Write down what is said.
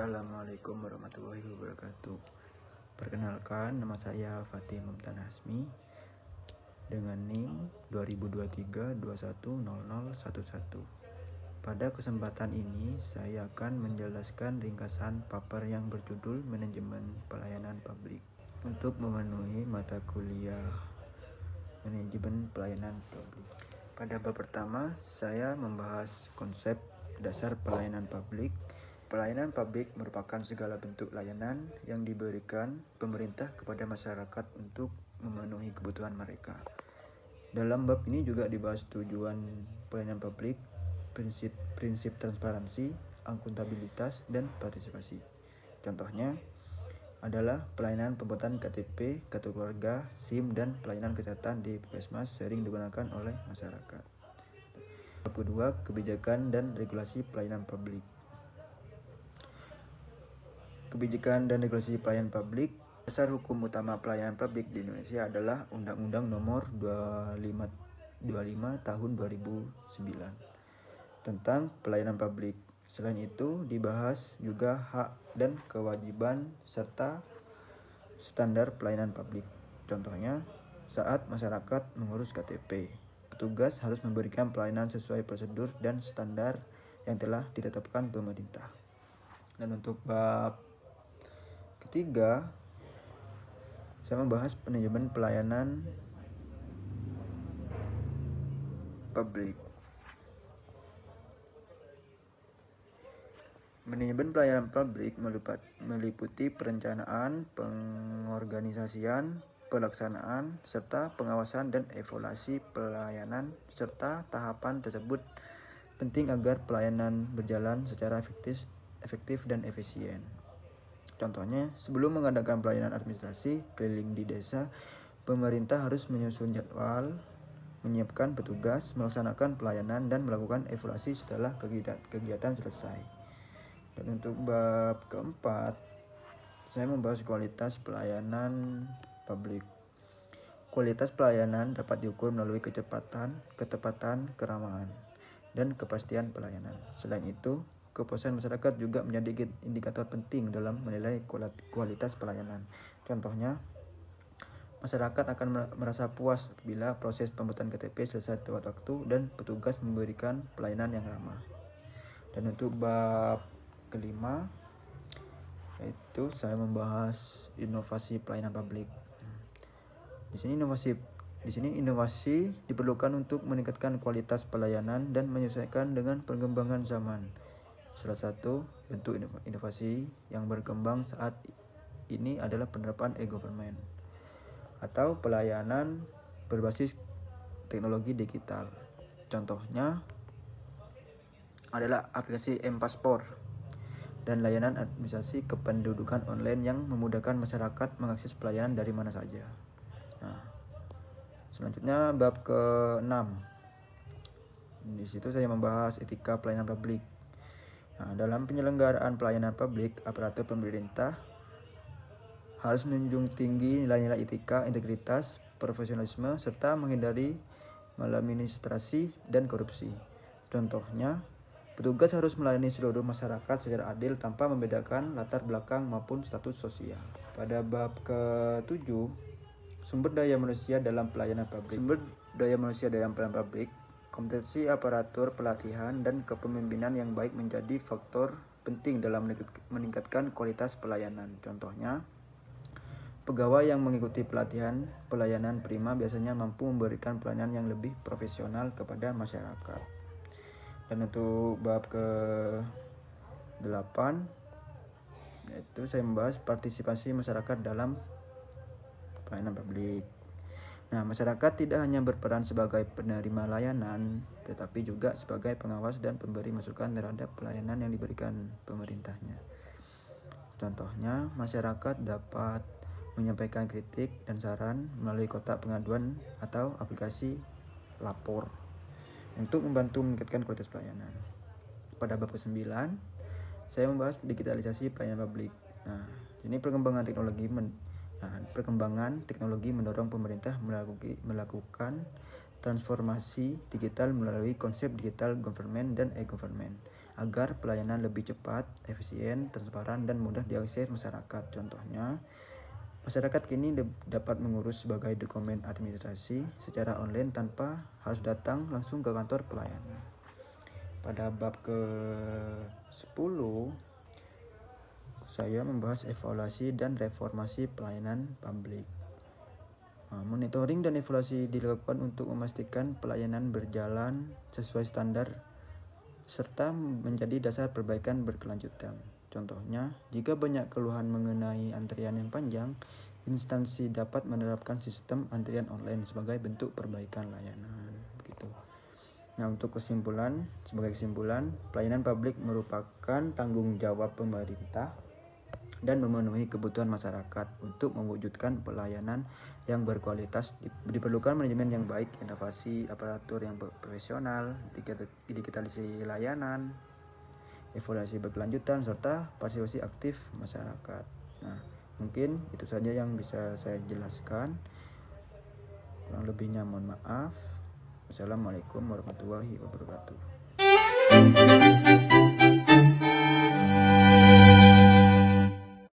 Assalamualaikum warahmatullahi wabarakatuh. Perkenalkan, nama saya Fatih Mumtan Hasmi dengan NIM 2023210011. Pada kesempatan ini saya akan menjelaskan ringkasan paper yang berjudul Manajemen Pelayanan Publik untuk memenuhi mata kuliah Manajemen Pelayanan Publik. Pada bab pertama, saya membahas konsep dasar pelayanan publik. Pelayanan publik merupakan segala bentuk layanan yang diberikan pemerintah kepada masyarakat untuk memenuhi kebutuhan mereka. Dalam bab ini juga dibahas tujuan pelayanan publik, prinsip transparansi, akuntabilitas, dan partisipasi. Contohnya adalah pelayanan pembuatan KTP, kartu keluarga, SIM, dan pelayanan kesehatan di Puskesmas sering digunakan oleh masyarakat. Bab kedua, kebijakan dan regulasi pelayanan publik. Kebijakan dan regulasi pelayanan publik. Dasar hukum utama pelayanan publik di Indonesia adalah Undang-Undang Nomor 25 Tahun 2009 tentang pelayanan publik. Selain itu, dibahas juga hak dan kewajiban serta standar pelayanan publik. Contohnya, saat masyarakat mengurus KTP, petugas harus memberikan pelayanan sesuai prosedur dan standar yang telah ditetapkan pemerintah. Dan untuk bab ketiga, saya membahas manajemen pelayanan publik. Manajemen pelayanan publik meliputi perencanaan, pengorganisasian, pelaksanaan, serta pengawasan dan evaluasi pelayanan, serta tahapan tersebut penting agar pelayanan berjalan secara efektif dan efisien. Contohnya, sebelum mengadakan pelayanan administrasi keliling di desa, pemerintah harus menyusun jadwal, menyiapkan petugas, melaksanakan pelayanan, dan melakukan evaluasi setelah kegiatan selesai. Dan untuk bab keempat, saya membahas kualitas pelayanan publik. Kualitas pelayanan dapat diukur melalui kecepatan, ketepatan, keramahan, dan kepastian pelayanan. Selain itu, kepuasan masyarakat juga menjadi indikator penting dalam menilai kualitas pelayanan. Contohnya, masyarakat akan merasa puas bila proses pembuatan KTP selesai tepat waktu dan petugas memberikan pelayanan yang ramah. Dan untuk bab kelima, yaitu saya membahas inovasi pelayanan publik. Di sini inovasi diperlukan untuk meningkatkan kualitas pelayanan dan menyesuaikan dengan perkembangan zaman. Salah satu bentuk inovasi yang berkembang saat ini adalah penerapan e-government atau pelayanan berbasis teknologi digital. Contohnya adalah aplikasi M-Paspor dan layanan administrasi kependudukan online yang memudahkan masyarakat mengakses pelayanan dari mana saja. Nah, selanjutnya bab ke-6. Di situ saya membahas etika pelayanan publik. Nah, dalam penyelenggaraan pelayanan publik, aparatur pemerintah harus menjunjung tinggi nilai-nilai etika, integritas, profesionalisme, serta menghindari maladministrasi dan korupsi. Contohnya, petugas harus melayani seluruh masyarakat secara adil tanpa membedakan latar belakang maupun status sosial. Pada bab ke-7, sumber daya manusia dalam pelayanan publik. Sumber daya manusia dalam pelayanan publik, kompetensi aparatur, pelatihan, dan kepemimpinan yang baik menjadi faktor penting dalam meningkatkan kualitas pelayanan. Contohnya, pegawai yang mengikuti pelatihan pelayanan prima biasanya mampu memberikan pelayanan yang lebih profesional kepada masyarakat. Dan untuk bab ke-8, yaitu saya membahas partisipasi masyarakat dalam pelayanan publik. Nah, masyarakat tidak hanya berperan sebagai penerima layanan, tetapi juga sebagai pengawas dan pemberi masukan terhadap pelayanan yang diberikan pemerintahnya. Contohnya, masyarakat dapat menyampaikan kritik dan saran melalui kotak pengaduan atau aplikasi lapor untuk membantu meningkatkan kualitas pelayanan. Pada bab ke-9, saya membahas digitalisasi pelayanan publik. Nah, ini perkembangan teknologi mendorong pemerintah melakukan transformasi digital melalui konsep digital government dan e-government. agar pelayanan lebih cepat, efisien, transparan, dan mudah diakses masyarakat. Contohnya, masyarakat kini dapat mengurus sebagai dokumen administrasi secara online tanpa harus datang langsung ke kantor pelayanan. Pada bab ke-10, saya membahas evaluasi dan reformasi pelayanan publik. Monitoring dan evaluasi dilakukan untuk memastikan pelayanan berjalan sesuai standar serta menjadi dasar perbaikan berkelanjutan. Contohnya, jika banyak keluhan mengenai antrian yang panjang, instansi dapat menerapkan sistem antrian online sebagai bentuk perbaikan layanan. Begitu. Nah, sebagai kesimpulan, pelayanan publik merupakan tanggung jawab pemerintah dan memenuhi kebutuhan masyarakat. Untuk mewujudkan pelayanan yang berkualitas, diperlukan manajemen yang baik, inovasi, aparatur yang profesional, digitalisasi layanan, evaluasi berkelanjutan, serta partisipasi aktif masyarakat. Nah, mungkin itu saja yang bisa saya jelaskan. Kurang lebihnya mohon maaf. Wassalamualaikum warahmatullahi wabarakatuh.